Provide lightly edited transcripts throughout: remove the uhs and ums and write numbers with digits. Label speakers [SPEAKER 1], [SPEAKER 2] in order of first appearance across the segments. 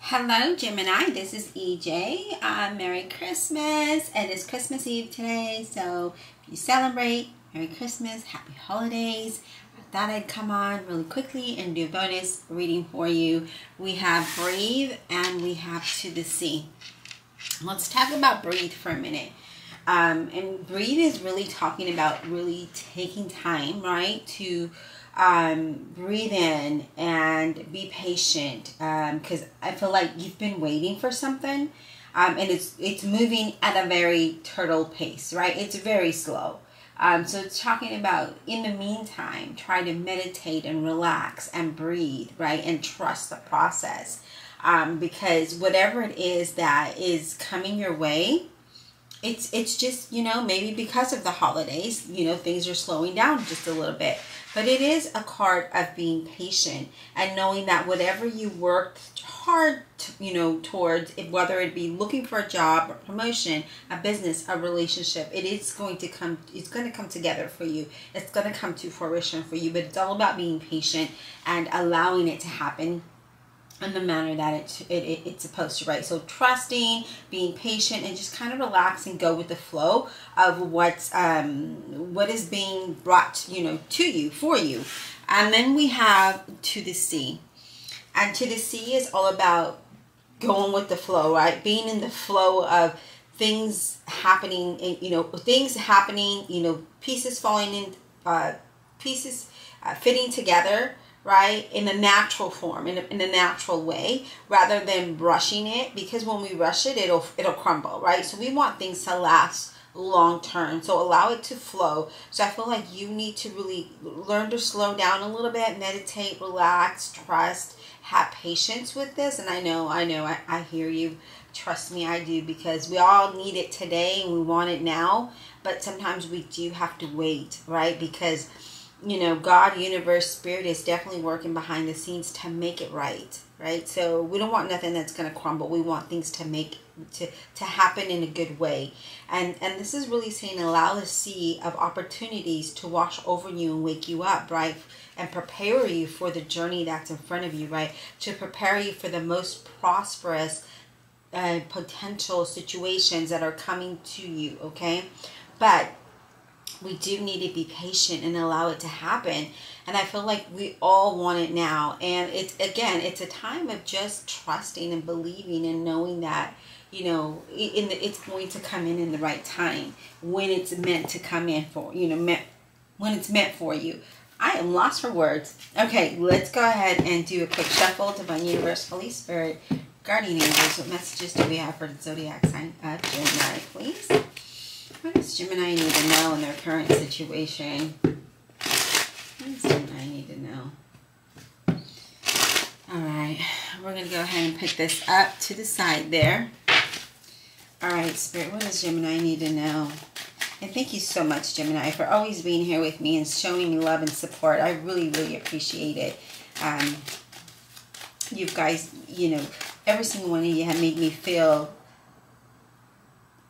[SPEAKER 1] Hello Gemini, this is EJ. Merry Christmas, and it's Christmas Eve today, so if you celebrate, Merry Christmas, Happy Holidays. I thought I'd come on really quickly and do a bonus reading for you. We have Breathe and we have To the Sea. Let's talk about Breathe for a minute. And Breathe is really talking about really taking time, right, to breathe in and be patient, because I feel like you've been waiting for something, and it's moving at a very turtle pace, right? It's very slow. So it's talking about, in the meantime, try to meditate and relax and breathe, right? And trust the process, because whatever it is that is coming your way, it's just, maybe because of the holidays, things are slowing down just a little bit. But it is a card of being patient and knowing that whatever you worked hard, towards, whether it be looking for a job, a promotion, a business, a relationship, it's going to come together for you. It's going to come to fruition for you. But it's all about being patient and allowing it to happen in the manner that it's supposed to, right? So trusting, being patient, and just kind of relax and go with the flow of what is being brought, to you, for you. And then we have To the Sea. And To the Sea is all about going with the flow, right? Being in the flow of things happening, pieces falling in, pieces fitting together, right, in a natural form, in a natural way, rather than rushing it, because when we rush it, it'll crumble, right? So we want things to last long term, so allow it to flow. So I feel like you need to really learn to slow down a little bit, meditate, relax, trust, have patience with this. And I know, I hear you. Trust me, I do, because we all need it today and we want it now, but sometimes we do have to wait, right? Because God, universe, spirit is definitely working behind the scenes to make it right? So we don't want nothing that's going to crumble. We want things to happen in a good way. And this is really saying, allow the sea of opportunities to wash over you and wake you up, right? And prepare you for the journey that's in front of you, right? To prepare you for the most prosperous potential situations that are coming to you, okay? But we do need to be patient and allow it to happen. And I feel like we all want it now. And it's a time of just trusting and believing and knowing that, it's going to come in the right time, when it's meant to come in for, when it's meant for you. I am lost for words. Okay, let's go ahead and do a quick shuffle. Divine Universe, Holy Spirit, Guardian Angels, what messages do we have for the zodiac sign of Gemini, please? What does Gemini need to know in their current situation? What does Gemini need to know? Alright, we're going to go ahead and put this up to the side there. Alright, Spirit, what does Gemini need to know? And thank you so much, Gemini, for always being here with me and showing me love and support. I really, really appreciate it. You guys, every single one of you have made me feel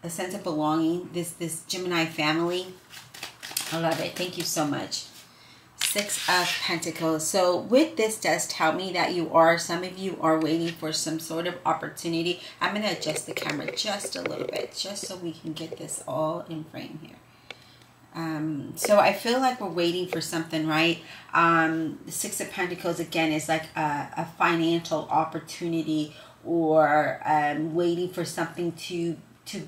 [SPEAKER 1] a sense of belonging, this Gemini family. I love it. Thank you so much. Six of Pentacles. So with this does tell me that some of you are waiting for some sort of opportunity. I'm going to adjust the camera just a little bit, just so we can get this all in frame here. So I feel like we're waiting for something, right? The Six of Pentacles, again, is like a financial opportunity, or waiting for something to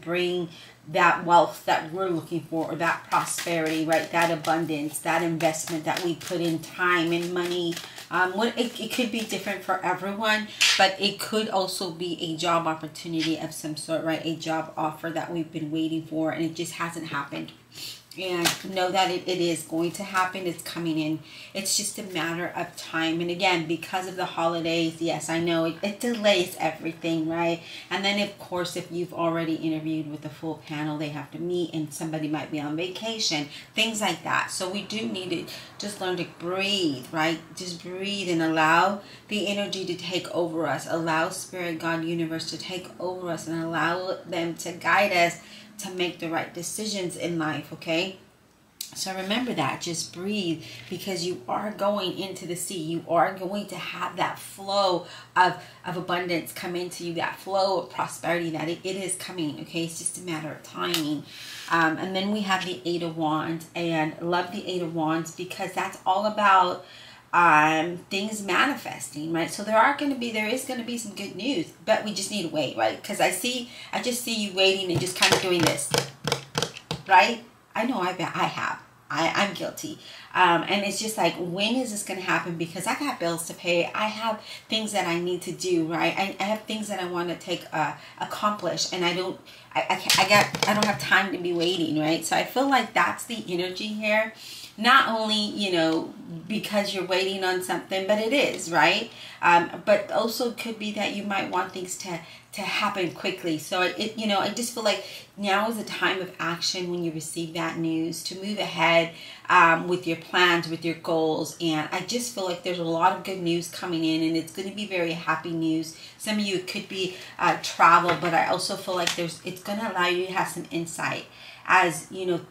[SPEAKER 1] bring that wealth that we're looking for, or that prosperity, right? That abundance, that investment that we put in time and money. It could be different for everyone, but it could also be a job opportunity of some sort, right? A job offer that we've been waiting for and it just hasn't happened. And know that it is going to happen. It's coming in. It's just a matter of time. And again, because of the holidays, yes, I know it delays everything, right? And then, of course, if you've already interviewed with the full panel, they have to meet and somebody might be on vacation, things like that. So we do need to just learn to breathe, right? Just breathe and allow the energy to take over us. Allow Spirit, God, Universe to take over us and allow them to guide us to make the right decisions in life, okay? So remember that. Just breathe, because you are going into the sea. You are going to have that flow of abundance come into you, that flow of prosperity, that it is coming. Okay, it's just a matter of timing. And then we have the Eight of Wands, and love the Eight of Wands because that's all about things manifesting, right? So there is going to be some good news, but we just need to wait, right? Because I just see you waiting and just kind of doing this, right? I know I have. I'm guilty. And it's just like, when is this going to happen? Because I got bills to pay. I have things that I need to do, right? I have things that I want to accomplish, and I don't have time to be waiting, right? So I feel like that's the energy here. Not only, because you're waiting on something, but it is, right? But also could be that you might want things to happen quickly. So I just feel like now is the time of action when you receive that news, to move ahead with your plans, with your goals. And I just feel like there's a lot of good news coming in, and it's going to be very happy news. Some of you, it could be travel, but I also feel like it's going to allow you to have some insight as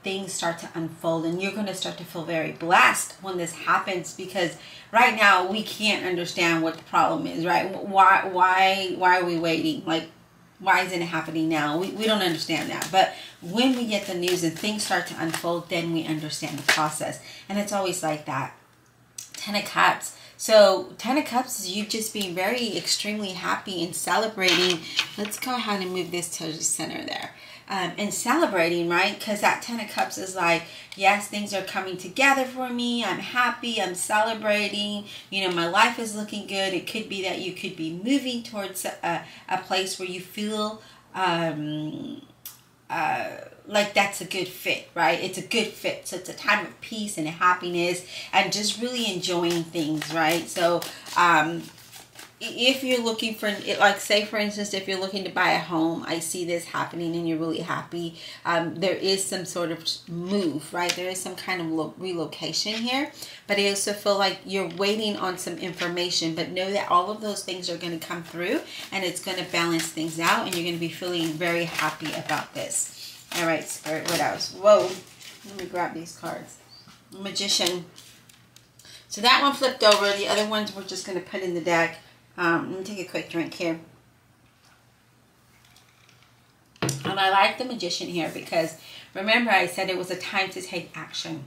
[SPEAKER 1] things start to unfold, and you're going to start to feel very blessed when this happens, because right now we can't understand what the problem is, right? Why are we waiting? Like, why isn't it happening now? We don't understand that. But when we get the news and things start to unfold, then we understand the process. And it's always like that. Ten of Cups. So 10 of Cups is you just being very extremely happy and celebrating. Let's go ahead and move this to the center there. And celebrating, right? Because that 10 of Cups is like, yes, things are coming together for me. I'm happy. I'm celebrating. My life is looking good. It could be that you could be moving towards a place where you feel like that's a good fit, right? It's a good fit. So it's a time of peace and happiness and just really enjoying things, right? So if you're looking for, like, say for instance, if you're looking to buy a home, I see this happening and you're really happy. There is some sort of move, right? There is some kind of relocation here, but I also feel like you're waiting on some information, but know that all of those things are going to come through, and it's going to balance things out, and you're going to be feeling very happy about this. All right, Spirit, what else? Whoa, let me grab these cards. Magician. So that one flipped over. The other ones we're just going to put in the deck. Let me take a quick drink here. And I like the Magician here because, remember, I said it was a time to take action.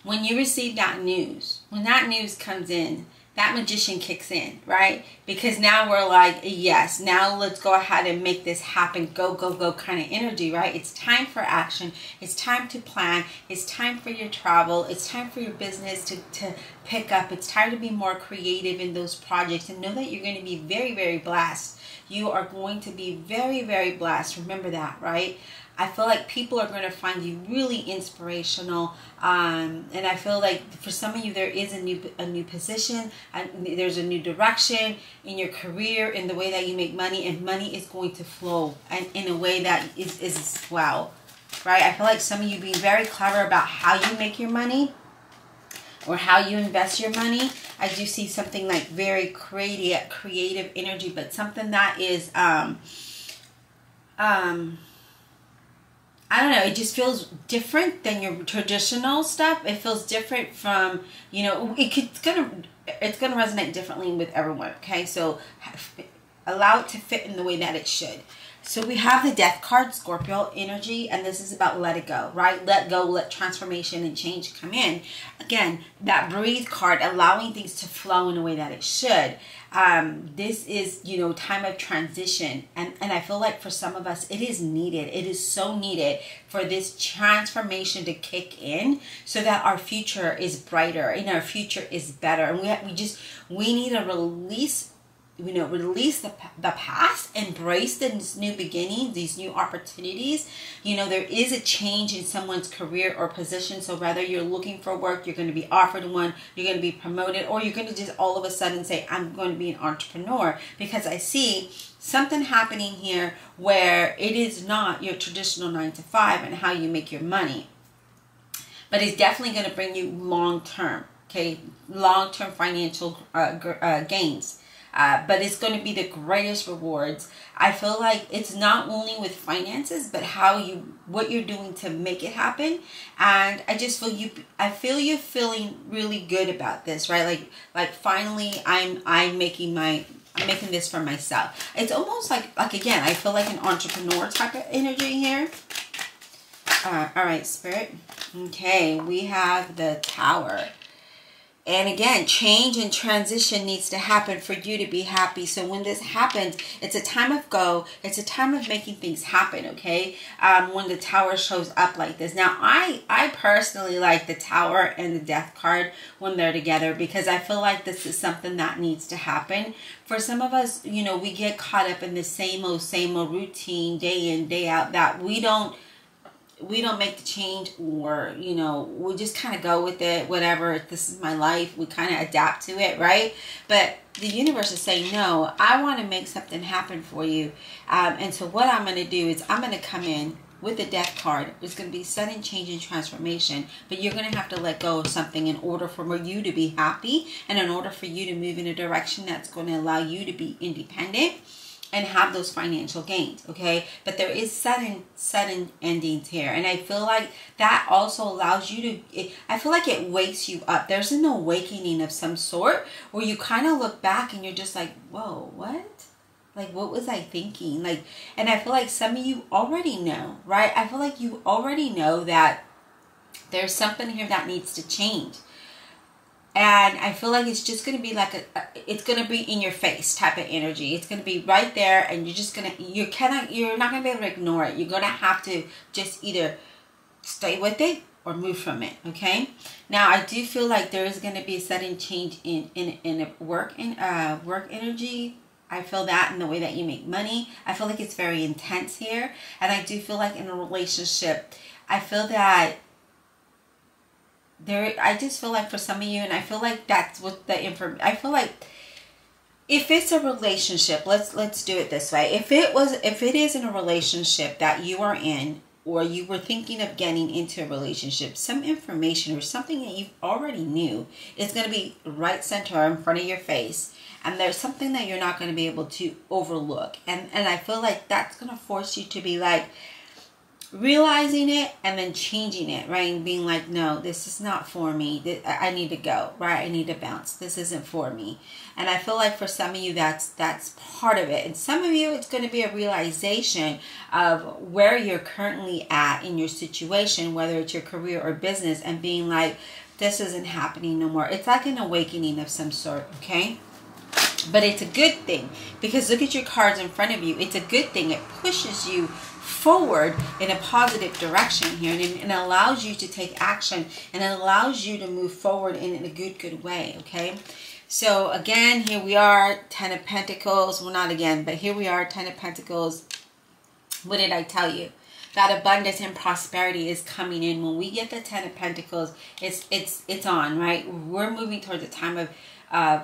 [SPEAKER 1] When you receive that news, when that news comes in, that Magician kicks in, right? Because now we're like, yes, now let's go ahead and make this happen. Go, go, go kind of energy, right? It's time for action. It's time to plan. It's time for your travel. It's time for your business to pick up. It's time to be more creative in those projects, and know that you're going to be very, very blessed. You are going to be very, very blessed. Remember that, right? I feel like people are going to find you really inspirational, and I feel like for some of you there is a new position, and there's a new direction in your career, in the way that you make money, and money is going to flow and in a way that is wow, right? I feel like some of you being very clever about how you make your money or how you invest your money. I do see something like very creative energy, but something that is I don't know, it just feels different than your traditional stuff. It feels different from, it's gonna resonate differently with everyone, okay? So allow it to fit in the way that it should. So we have the Death card, Scorpio energy, and this is about let it go, right? Let go, let transformation and change come in. Again, that Breathe card, allowing things to flow in a way that it should. This is, time of transition. And I feel like for some of us, it is needed. It is so needed for this transformation to kick in so that our future is brighter and our future is better. And we need to release the past, embrace this new beginning, these new opportunities. There is a change in someone's career or position. So whether you're looking for work, you're going to be offered one, you're going to be promoted, or you're going to just all of a sudden say, I'm going to be an entrepreneur. Because I see something happening here where it is not your traditional 9-to-5 and how you make your money. But it's definitely going to bring you long-term, okay, long-term financial gains. but it's going to be the greatest rewards. I feel like it's not only with finances, but what you're doing to make it happen. And I just feel I feel you feeling really good about this, right? Like finally I'm making this for myself. It's almost like again, I feel like an entrepreneur type of energy here. All right, Spirit. Okay, we have the Tower. And again, change and transition needs to happen for you to be happy. So when this happens, it's a time of go. It's a time of making things happen, okay? When the Tower shows up like this. Now, I personally like the Tower and the Death card when they're together, because I feel like this is something that needs to happen. For some of us, you know, we get caught up in the same old routine day in, day out, that we don't make the change, or, you know, we just kind of go with it, whatever, this is my life, we kind of adapt to it, right? But the universe is saying, no, I want to make something happen for you. And so what I'm going to do is I'm going to come in with the Death card. It's going to be sudden change and transformation, but you're going to have to let go of something in order for you to be happy, and in order for you to move in a direction that's going to allow you to be independent and have those financial gains, okay? But there is sudden endings here. And I feel like that also allows you to, I feel like it wakes you up. There's an awakening of some sort where you kind of look back and you're just like, whoa, what? Like, what was I thinking? Like, and I feel like some of you already know, right? I feel like you already know that there's something here that needs to change. And I feel like it's just going to be like it's going to be in your face type of energy. It's going to be right there, and you're not going to be able to ignore it. You're going to have to just either stay with it or move from it, okay? Now, I do feel like there is going to be a sudden change in work energy. I feel that in the way that you make money. I feel like it's very intense here. And I do feel like in a relationship, I feel that I just feel like for some of you, and I feel like that's what I feel like if it's a relationship, let's do it this way. If it is in a relationship that you are in, or you were thinking of getting into a relationship, some information or something that you already knew is going to be right center in front of your face. And there's something that you're not going to be able to overlook. And I feel like that's going to force you to be like, realizing it and then changing it, right? And being like, no, this is not for me. I need to go, right? I need to bounce. This isn't for me. And I feel like for some of you, that's part of it. And some of you, it's going to be a realization of where you're currently at in your situation, whether it's your career or business, and being like, this isn't happening no more. It's like an awakening of some sort, okay? But it's a good thing, because look at your cards in front of you. It's a good thing. It pushes you forward in a positive direction here, and it allows you to take action, and it allows you to move forward in a good way, okay? So again, here we are, Ten of Pentacles. Well, not again, but here we are, Ten of Pentacles. What did I tell you? That abundance and prosperity is coming in. When we get the Ten of Pentacles, it's on, right? We're moving towards a time of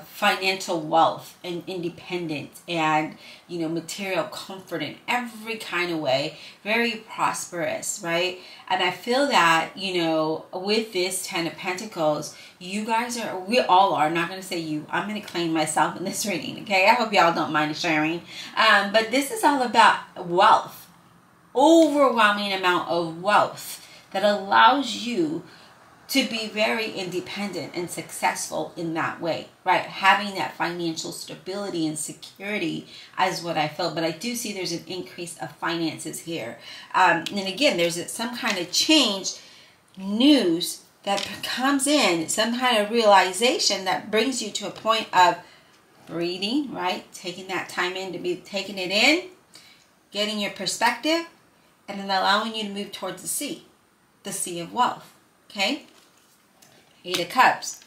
[SPEAKER 1] financial wealth and independence, and, you know, material comfort in every kind of way. Very prosperous, right? And I feel that, you know, with this Ten of Pentacles, you guys we all are, I'm not going to say you, I'm going to claim myself in this reading, okay? I hope y'all don't mind sharing. But this is all about wealth. Overwhelming amount of wealth that allows you to be very independent and successful in that way, right? Having that financial stability and security is what I feel. But I do see there's an increase of finances here. And again, there's some kind of change, news that comes in, some kind of realization that brings you to a point of breathing, right? Taking that time in to be taking it in, getting your perspective, and then allowing you to move towards the sea of wealth, okay? Eight of Cups.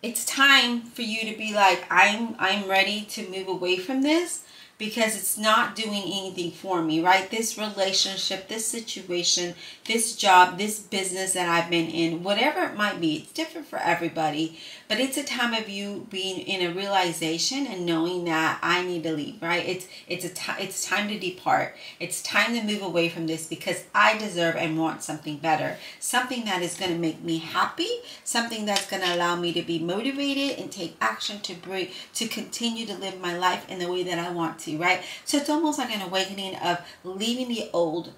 [SPEAKER 1] It's time for you to be like, I'm ready to move away from this, because it's not doing anything for me, right? This relationship, this situation, this job, this business that I've been in, whatever it might be, it's different for everybody, but it's a time of you being in a realization and knowing that I need to leave, right? It's time to depart. It's time to move away from this because I deserve and want something better, something that is going to make me happy, something that's going to allow me to be motivated and take action to continue to live my life in the way that I want to, right? So it's almost like an awakening of leaving the old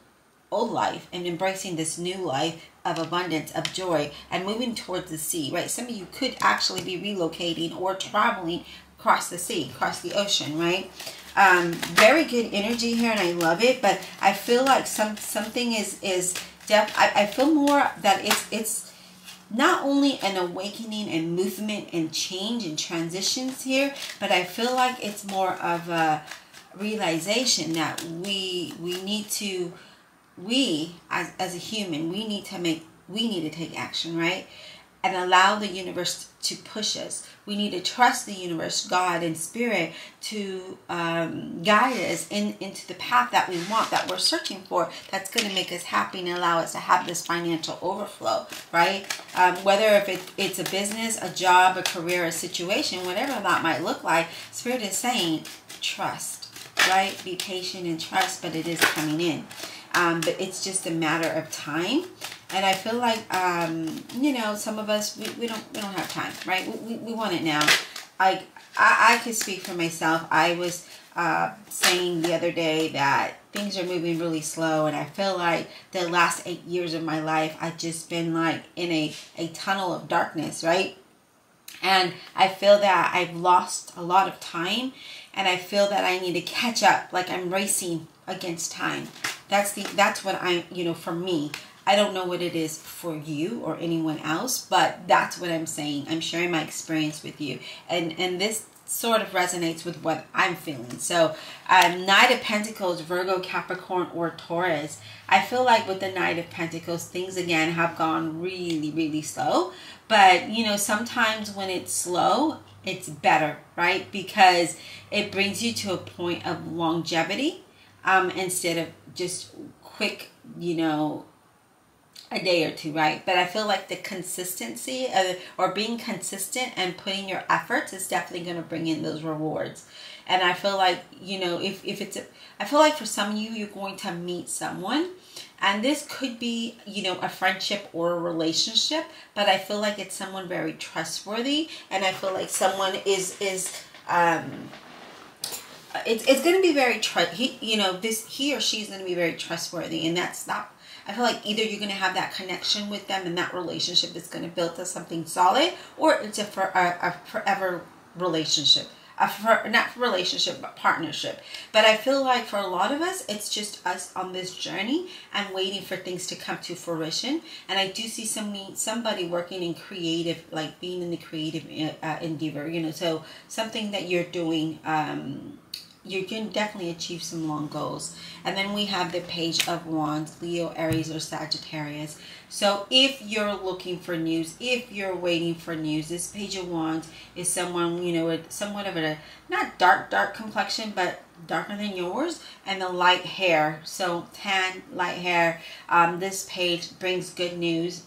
[SPEAKER 1] life and embracing this new life of abundance, of joy, and moving towards the sea, right? Some of you could actually be relocating or traveling across the sea, across the ocean, right? Very good energy here, and I love it, but I feel like something is I feel more that it's not only an awakening and movement and change and transitions here, but I feel like it's more of a realization that we need to, as a human, we need to take action, right? And allow the universe to push us. We need to trust the universe, God and spirit, to guide us into the path that we want, that we're searching for, that's going to make us happy and allow us to have this financial overflow, right? Whether if it's a business, a job, a career, a situation, whatever that might look like, spirit is saying, trust, right? Be patient and trust, but it is coming in. But it's just a matter of time. And I feel like, you know, some of us, we don't have time, right? We want it now. I could speak for myself. I was saying the other day that things are moving really slow, and I feel like the last 8 years of my life, I've just been like in a tunnel of darkness, right? And I feel that I've lost a lot of time, and I feel that I need to catch up, like I'm racing against time. That's what I, you know, for me. I don't know what it is for you or anyone else, but that's what I'm saying. I'm sharing my experience with you. And this sort of resonates with what I'm feeling. So Knight of Pentacles, Virgo, Capricorn, or Taurus. I feel like with the Knight of Pentacles, things again have gone really, really slow. But, you know, sometimes when it's slow, it's better, right? Because it brings you to a point of longevity instead of just quick, you know, a day or two, right? But I feel like the consistency or being consistent and putting your efforts is definitely going to bring in those rewards. And I feel like, you know, I feel like for some of you, you're going to meet someone, and this could be, you know, a friendship or a relationship, but I feel like it's someone very trustworthy, and I feel like someone is it's going to be very he or she's going to be very trustworthy, and that's not. I feel like either you're going to have that connection with them and that relationship is going to build to something solid, or it's a forever relationship. Not relationship, but partnership. But I feel like for a lot of us, it's just us on this journey and waiting for things to come to fruition. And I do see somebody working in creative, like being in the creative endeavor, you know, so something that you're doing, you can definitely achieve some long goals. And then we have the Page of Wands, Leo, Aries, or Sagittarius. So if you're looking for news, if you're waiting for news, this Page of Wands is someone, you know, with somewhat of a, not dark complexion, but darker than yours, and the light hair. So tan, light hair. This page brings good news,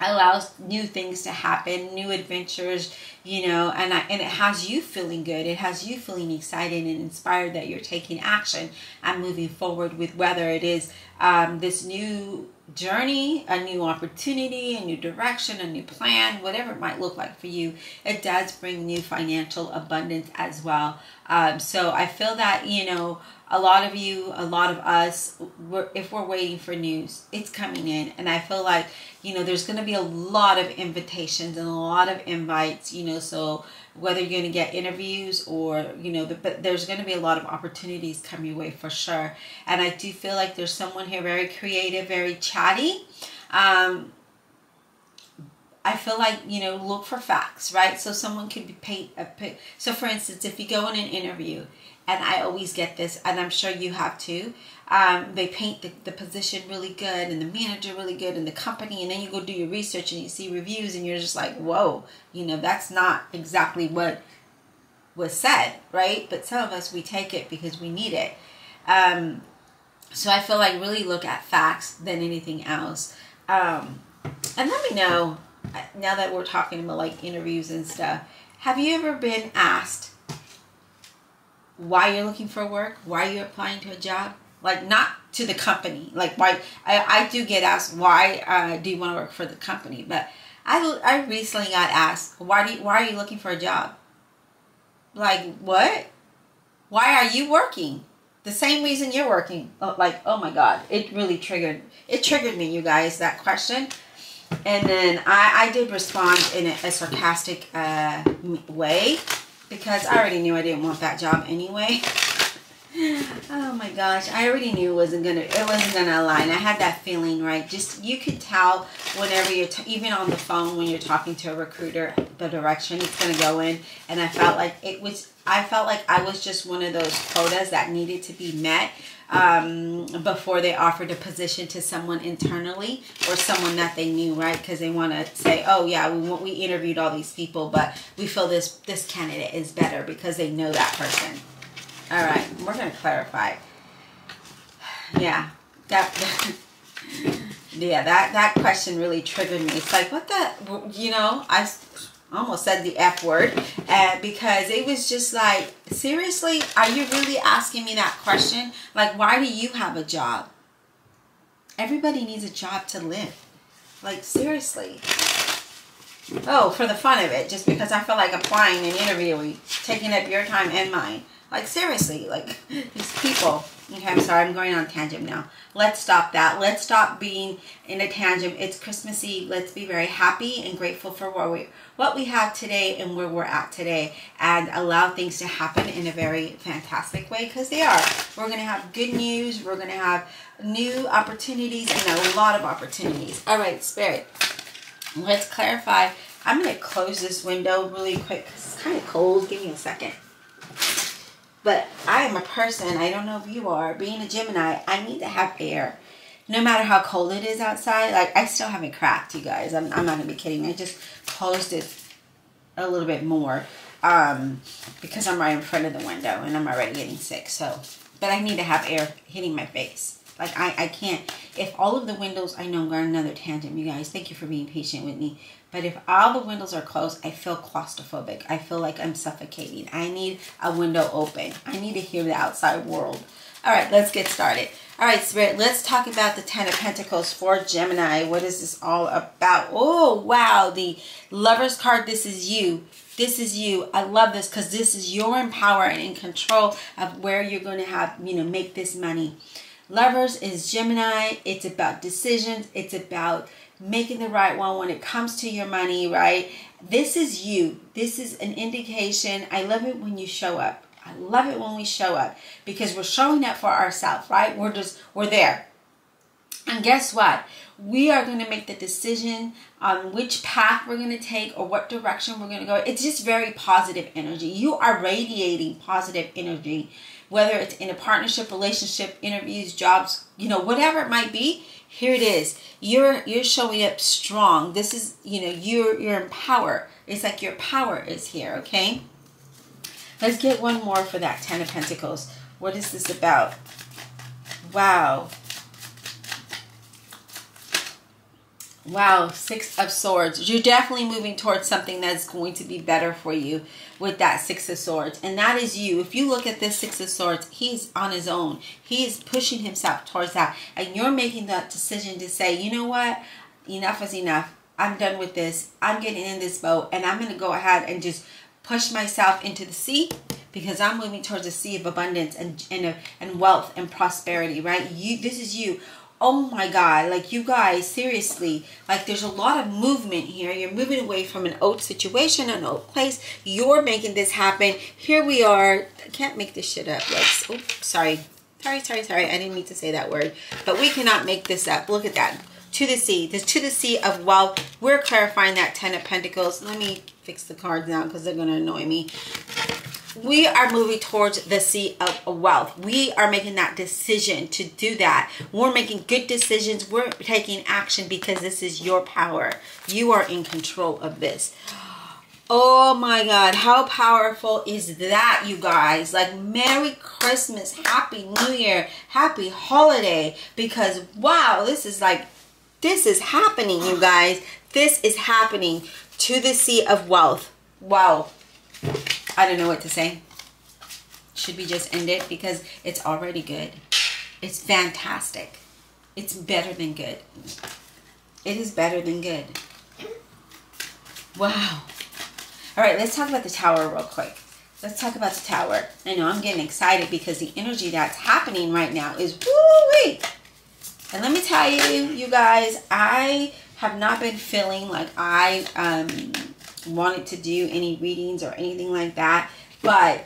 [SPEAKER 1] allows new things to happen, new adventures, you know, and it has you feeling good. It has you feeling excited and inspired that you're taking action and moving forward with whether it is this new journey, a new opportunity, a new direction, a new plan, whatever it might look like for you. It does bring new financial abundance as well. So I feel that, you know, a lot of you, a lot of us, if we're waiting for news, it's coming in. And I feel like, you know, there's going to be a lot of invitations and a lot of invites, you know, so whether you're going to get interviews or, you know, but there's going to be a lot of opportunities come your way for sure. And I do feel like there's someone here very creative, very chatty. I feel like, you know, look for facts, right? So someone could be paid. So for instance, if you go in an interview, and I always get this, and I'm sure you have too, they paint the position really good and the manager really good and the company, and then you go do your research and you see reviews and you're just like, whoa, you know, that's not exactly what was said, right? But some of us, we take it because we need it. So I feel like really look at facts than anything else. And let me know, now that we're talking about like interviews and stuff, have you ever been asked why you're looking for work? Why you're applying to a job? Like, not to the company. Like, why? I do get asked, why do you want to work for the company? But I recently got asked, why are you looking for a job? Like, what? Why are you working? The same reason you're working. Like, oh my God, it really triggered me, you guys, that question. And then I did respond in a sarcastic way, because I already knew I didn't want that job anyway. Oh my gosh, I already knew it wasn't gonna align. I had that feeling, right? Just, you could tell whenever you're even on the phone when you're talking to a recruiter, the direction it's gonna go in. And I felt like I was just one of those quotas that needed to be met before they offered a position to someone internally or someone that they knew, right? Because they want to say, oh yeah, we interviewed all these people, but we feel this candidate is better, because they know that person. All right, we're going to clarify. Yeah, that question really triggered me. It's like, what the, you know, I almost said the F word, because it was just like, seriously, are you really asking me that question? Like, why do you have a job? Everybody needs a job to live. Like, seriously. Oh, for the fun of it, just because I feel like applying and interviewing, taking up your time and mine. Like, seriously, like, these people. Okay, I'm sorry, I'm going on a tangent now. Let's stop that. Let's stop being in a tangent. It's Christmas Eve. Let's be very happy and grateful for what we have today and where we're at today, and allow things to happen in a very fantastic way, because they are. We're going to have good news. We're going to have new opportunities and a lot of opportunities. All right, Spirit, let's clarify. I'm going to close this window really quick because it's kind of cold. Give me a second. But I am a person, I don't know if you are, being a Gemini, I need to have air. No matter how cold it is outside, like, I still haven't cracked, you guys. I'm not going to be kidding. I just closed it a little bit more because I'm right in front of the window and I'm already getting sick. So, but I need to have air hitting my face. Like, I can't, if all of the windows, I know I'm going on another tangent, you guys. Thank you for being patient with me. But if all the windows are closed, I feel claustrophobic. I feel like I'm suffocating. I need a window open. I need to hear the outside world. All right, let's get started. All right, Spirit, let's talk about the Ten of Pentacles for Gemini. What is this all about? Oh, wow, the Lover's card. This is you. This is you. I love this because this is your in power and in control of where you're going to have, make this money. Lovers is Gemini. It's about decisions. It's about making the right one when it comes to your money, right? This is you. This is an indication. I love it when you show up. I love it when we show up, because we're showing up for ourselves, right? We're there. And guess what? We are going to make the decision on which path we're going to take or what direction we're going to go. It's just very positive energy. You are radiating positive energy, whether it's in a partnership, relationship, interviews, jobs, whatever it might be. Here it is. You're showing up strong. This is, you're in power. It's like your power is here, okay? Let's get one more for that Ten of Pentacles. What is this about? Wow. Wow, Six of Swords. You're definitely moving towards something that's going to be better for you with that Six of Swords. And that is you. If you look at this Six of Swords, he's on his own. He is pushing himself towards that. And you're making that decision to say, you know what? Enough is enough. I'm done with this. I'm getting in this boat. And I'm going to go ahead and just push myself into the sea, because I'm moving towards a sea of abundance and wealth and prosperity, right? This is you. Oh my God, like, you guys, seriously, like, there's a lot of movement here. You're moving away from an old situation, an old place. You're making this happen. Here we are. I can't make this shit up. Like, oops, sorry. I didn't mean to say that word. But we cannot make this up. Look at that. To the sea. This to the sea of wealth. We're clarifying that Ten of Pentacles. Let me fix the cards now because they're going to annoy me. We are moving towards the sea of wealth. We are making that decision to do that. We're making good decisions. We're taking action because this is your power. You are in control of this. Oh my God, how powerful is that, you guys? Like, Merry Christmas, Happy New Year, Happy Holiday, because wow, this is happening, you guys. This is happening to the Sea of Wealth. Wow. I don't know what to say. Should we just end it? Because it's already good. It's fantastic. It's better than good. It is better than good. Wow. All right, let's talk about the Tower real quick. Let's talk about the Tower. I know I'm getting excited because the energy that's happening right now is woo-wee. And let me tell you, you guys, I have not been feeling like I wanted to do any readings or anything like that. But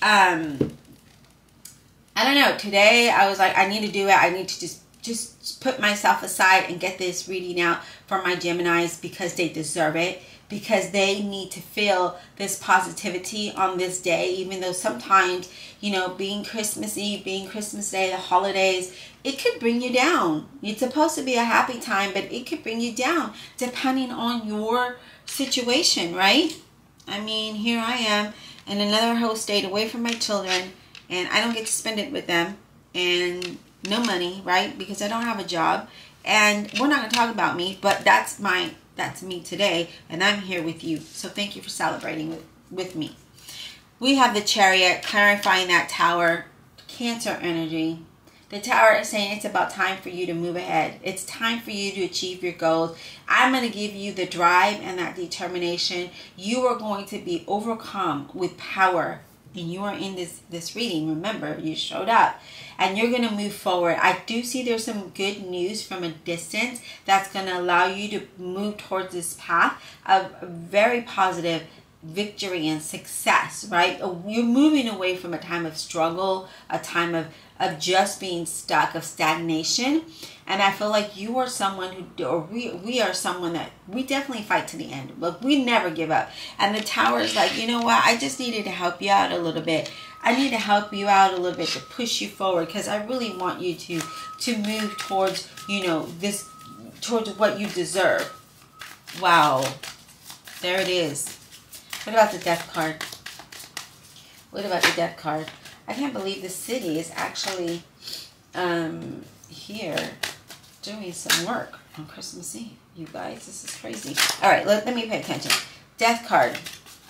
[SPEAKER 1] I don't know. Today I was like, I need to do it. I need to just put myself aside and get this reading out for my Geminis because they deserve it. Because they need to feel this positivity on this day, even though sometimes, you know, being Christmas Eve, being Christmas Day, the holidays, it could bring you down. It's supposed to be a happy time, but it could bring you down depending on your situation, right? I mean, here I am in another whole state away from my children, and I don't get to spend it with them, and no money, right? Because I don't have a job, and we're not going to talk about me, but that's me today, and I'm here with you. So thank you for celebrating with me. We have the Chariot clarifying that Tower, Cancer energy. The Tower is saying it's about time for you to move ahead. It's time for you to achieve your goals. I'm going to give you the drive and that determination. You are going to be overcome with power. And you are in this reading. Remember, you showed up. And you're going to move forward. I do see there's some good news from a distance that's going to allow you to move towards this path of very positive victory and success, right? You're moving away from a time of struggle, a time of just being stuck, of stagnation. And I feel like you are someone who, or we are someone that we definitely fight to the end, but we never give up. And the Tower is like, you know what? I just needed to help you out a little bit. I need to help you out a little bit to push you forward, because I really want you to move towards, you know, towards what you deserve. Wow. There it is. What about the Death card? What about the Death card? I can't believe the City is actually here doing some work on Christmas Eve. You guys, this is crazy. All right, let me pay attention. Death card.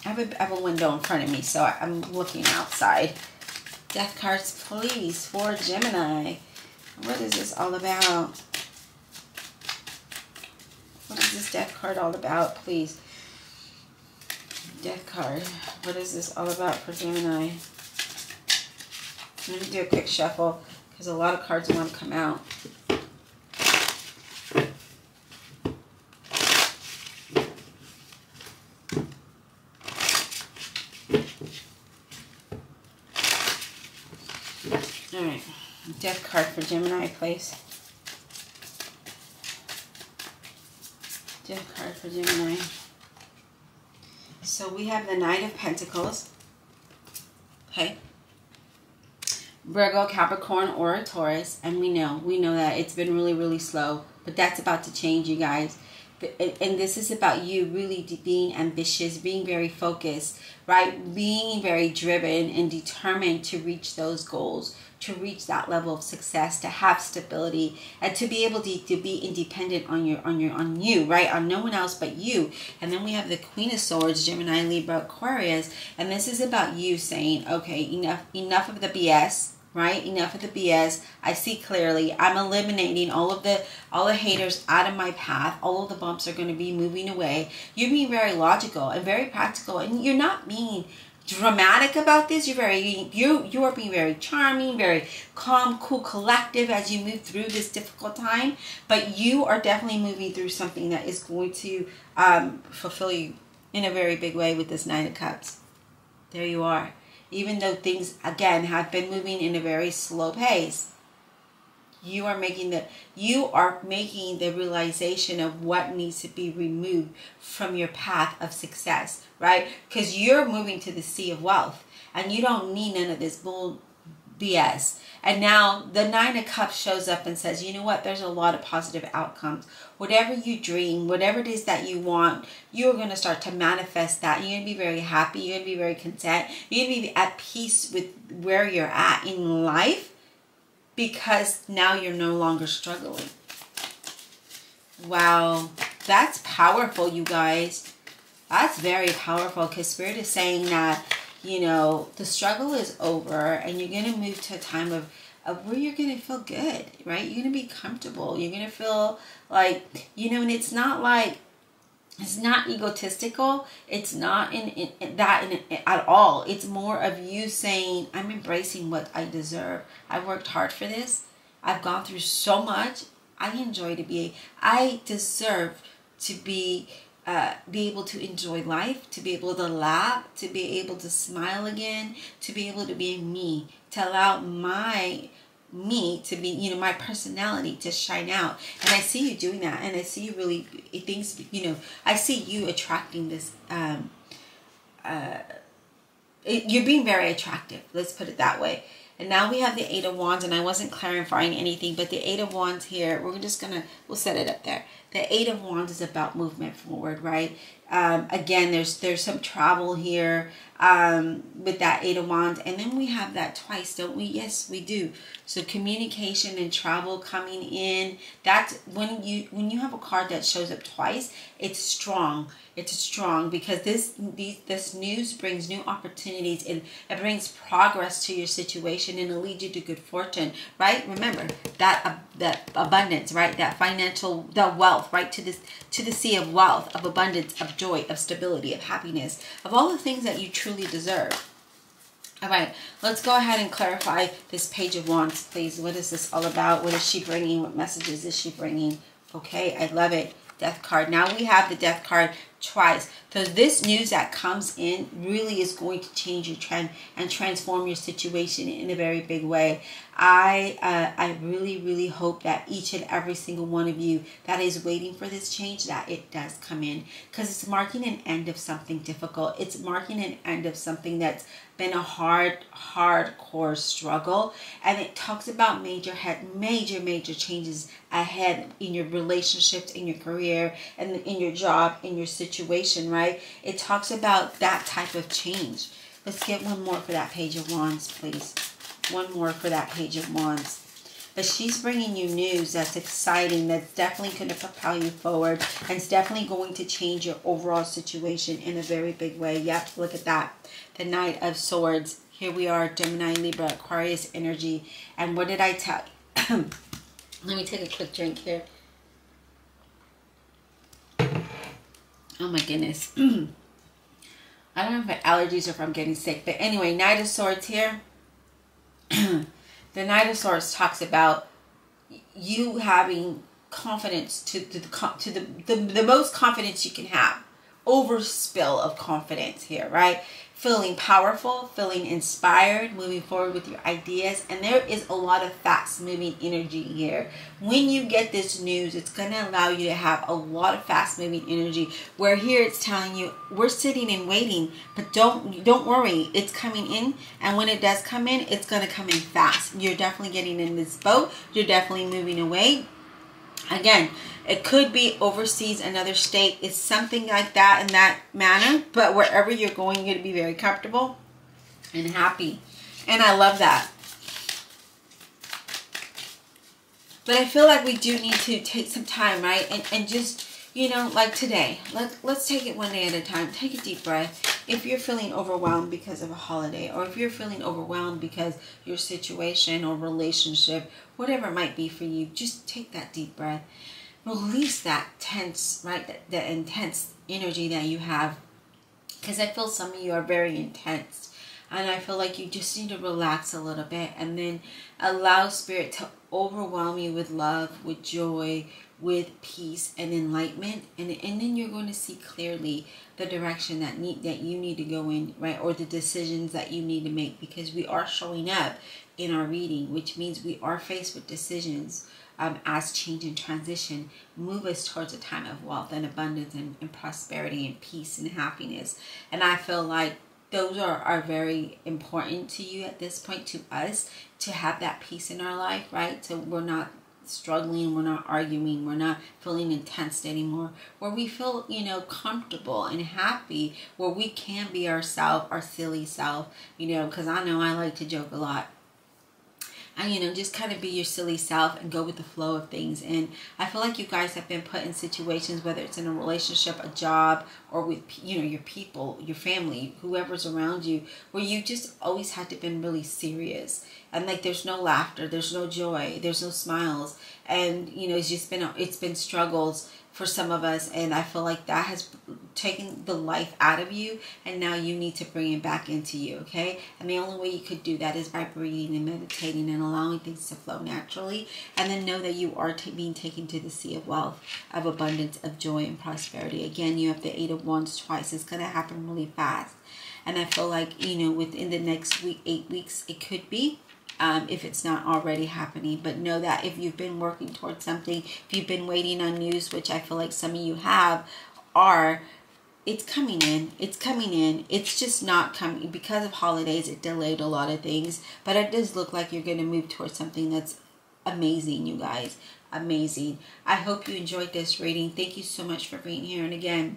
[SPEAKER 1] I have a window in front of me, so I'm looking outside. Death cards, please, for Gemini. What is this all about? What is this Death card all about, please? Death card. What is this all about for Gemini? Let me do a quick shuffle, because a lot of cards want to come out. Alright, Death card for Gemini, please. Death card for Gemini. So we have the Knight of Pentacles. Okay. Virgo, Capricorn, or a Taurus. And we know that it's been really, really slow. But that's about to change, you guys. And this is about you really being ambitious, being very focused, right? Being very driven and determined to reach those goals, to reach that level of success, to have stability, and to be able to be independent on you, right? On no one else but you. And then we have the Queen of Swords, Gemini, Libra, Aquarius, and this is about you saying, okay, enough of the BS. Right? Enough of the BS. I see clearly. I'm eliminating all the haters out of my path. All of the bumps are going to be moving away. You're being very logical and very practical, and you're not being dramatic about this. You are being very charming, very calm, cool, collective as you move through this difficult time. But you are definitely moving through something that is going to fulfill you in a very big way with this Nine of Cups. There you are. Even though things, again, have been moving in a very slow pace, you are making the realization of what needs to be removed from your path of success, right? Because you're moving to the Sea of Wealth, and you don't need none of this BS. And now the Nine of Cups shows up and says, you know what, there's a lot of positive outcomes. Whatever you dream, whatever it is that you want, you're going to start to manifest that. You're going to be very happy. You're going to be very content. You're going to be at peace with where you're at in life, because now you're no longer struggling. Wow, that's powerful, you guys. That's very powerful, because Spirit is saying that, you know, the struggle is over and you're going to move to a time of where you're going to feel good, right? You're going to be comfortable. You're going to feel like, you know, and it's not like, it's not egotistical. It's not at all. It's more of you saying, I'm embracing what I deserve. I worked hard for this. I've gone through so much. I deserve to be able to enjoy life, to be able to laugh, to be able to smile again, to be able to be me, to allow me to be, you know, my personality to shine out. And I see you doing that, and I see you really, things, you know, I see you attracting this, you're being very attractive, let's put it that way. And now we have the Eight of Wands, and I wasn't clarifying anything, but the Eight of Wands here, we'll set it up there. The Eight of Wands is about movement forward, right? Again, there's some travel here with that Eight of Wands. And then we have that twice, don't we? Yes, we do. So communication and travel coming in. That's when you have a card that shows up twice, it's strong. It's strong because this news brings new opportunities, and it brings progress to your situation, and it'll lead you to good fortune, right? Remember that abundance, right? That financial, that wealth, right? To the sea of wealth, of abundance, of joy, of stability, of happiness, of all the things that you truly deserve. All right, let's go ahead and clarify this Page of Wands, please. What is this all about? What is she bringing? What messages is she bringing? Okay, I love it. Death card. Now we have the Death card twice. So this news that comes in really is going to change your trend and transform your situation in a very big way. I really, really hope that each and every single one of you that is waiting for this change, that it does come in, because it's marking an end of something difficult. It's marking an end of something that's been a hardcore struggle, and it talks about major changes ahead in your relationships, in your career, and in your job, in your situation, right? It talks about that type of change. Let's get one more for that Page of Wands, please. One more for that Page of Wands. But she's bringing you news that's exciting, that's definitely going to propel you forward, and it's definitely going to change your overall situation in a very big way. Yep, look at that. The Knight of Swords. Here we are, Gemini, Libra, Aquarius energy. And what did I tell you? Let me take a quick drink here. Oh my goodness. I don't know if my allergies or if I'm getting sick. But anyway, Knight of Swords here. The Knight of Swords talks about you having confidence to the most confidence you can have. Overspill of confidence here, right? Feeling powerful, feeling inspired, moving forward with your ideas. And there is a lot of fast moving energy here. When you get this news, it's going to allow you to have a lot of fast moving energy, where here it's telling you we're sitting and waiting, but don't worry, it's coming in. And when it does come in, it's going to come in fast. You're definitely getting in this boat. You're definitely moving away. Again, it could be overseas, another state. It's something like that in that manner. But wherever you're going, you're going to be very comfortable and happy. And I love that. But I feel like we do need to take some time, right? And just, you know, like today, let's take it one day at a time. Take a deep breath. If you're feeling overwhelmed because of a holiday, or if you're feeling overwhelmed because your situation or relationship, whatever it might be for you, just take that deep breath. Release that tense, right? That intense energy that you have. Because I feel some of you are very intense. And I feel like you just need to relax a little bit, and then allow Spirit to overwhelm you with love, with joy, with peace and enlightenment. And then you're going to see clearly the direction that you need to go in, right? Or the decisions that you need to make, because we are showing up in our reading, which means we are faced with decisions as change and transition move us towards a time of wealth and abundance and prosperity and peace and happiness. And I feel like those are very important to you at this point, to us, to have that peace in our life, right? So we're not struggling, we're not arguing, we're not feeling intense anymore, where we feel, you know, comfortable and happy, where we can be ourselves, our silly self, you know, because I know I like to joke a lot. And, you know, just kind of be your silly self and go with the flow of things. And I feel like you guys have been put in situations, whether it's in a relationship, a job, or with, you know, your people, your family, whoever's around you, where you just always had to been really serious. And like, there's no laughter, there's no joy, there's no smiles. And, you know, it's been struggles for some of us. And I feel like that has taken the life out of you. And now you need to bring it back into you, okay? And the only way you could do that is by breathing and meditating and allowing things to flow naturally. And then know that you are being taken to the sea of wealth, of abundance, of joy and prosperity. Again, you have the 8 of Wands twice. It's going to happen really fast. And I feel like, you know, within the next week, 8 weeks, it could be. If it's not already happening. But know that if you've been working towards something, if you've been waiting on news, which I feel like some of you have, it's coming in. It's coming in. It's just not coming. Because of holidays, it delayed a lot of things. But it does look like you're going to move towards something that's amazing, you guys. Amazing. I hope you enjoyed this reading. Thank you so much for being here. And again,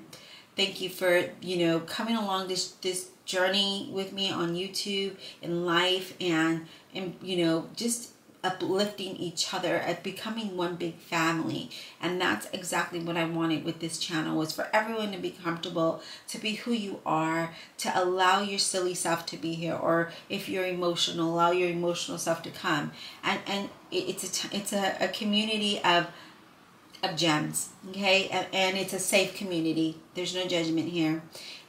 [SPEAKER 1] thank you for, you know, coming along this journey with me on YouTube, in life, and you know, just uplifting each other, at becoming one big family. And that's exactly what I wanted with this channel, was for everyone to be comfortable, to be who you are, to allow your silly self to be here, or if you're emotional, allow your emotional self to come. And it's a community of gems, okay? And it's a safe community. There's no judgment here.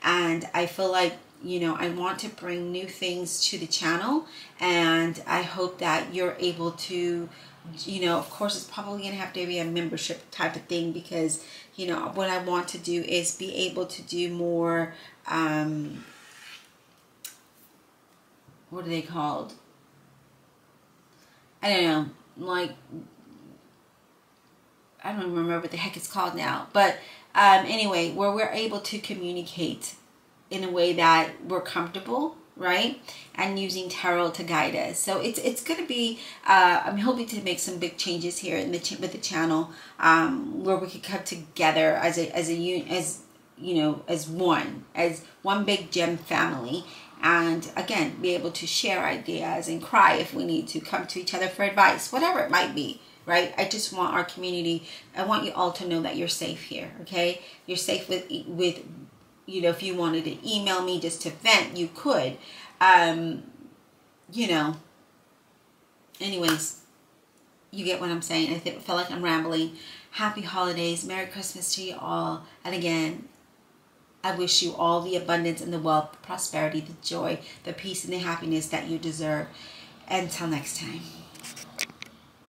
[SPEAKER 1] And I feel like, you know, I want to bring new things to the channel, and I hope that you're able to, you know, of course it's probably gonna have to be a membership type of thing, because, you know, what I want to do is be able to do more, what are they called? I don't know, like, I don't even remember what the heck it's called now, but anyway, where we're able to communicate in a way that we're comfortable, right? And using tarot to guide us. So it's going to be, I'm hoping to make some big changes here in with the channel, where we could come together as one big gem family. And again, be able to share ideas and cry if we need to, come to each other for advice, whatever it might be. Right? I just want our community, I want you all to know that you're safe here, okay? You're safe with you know, if you wanted to email me just to vent, you could. You know, anyways, you get what I'm saying. I feel like I'm rambling. Happy holidays. Merry Christmas to you all. And again, I wish you all the abundance and the wealth, the prosperity, the joy, the peace, and the happiness that you deserve. Until next time.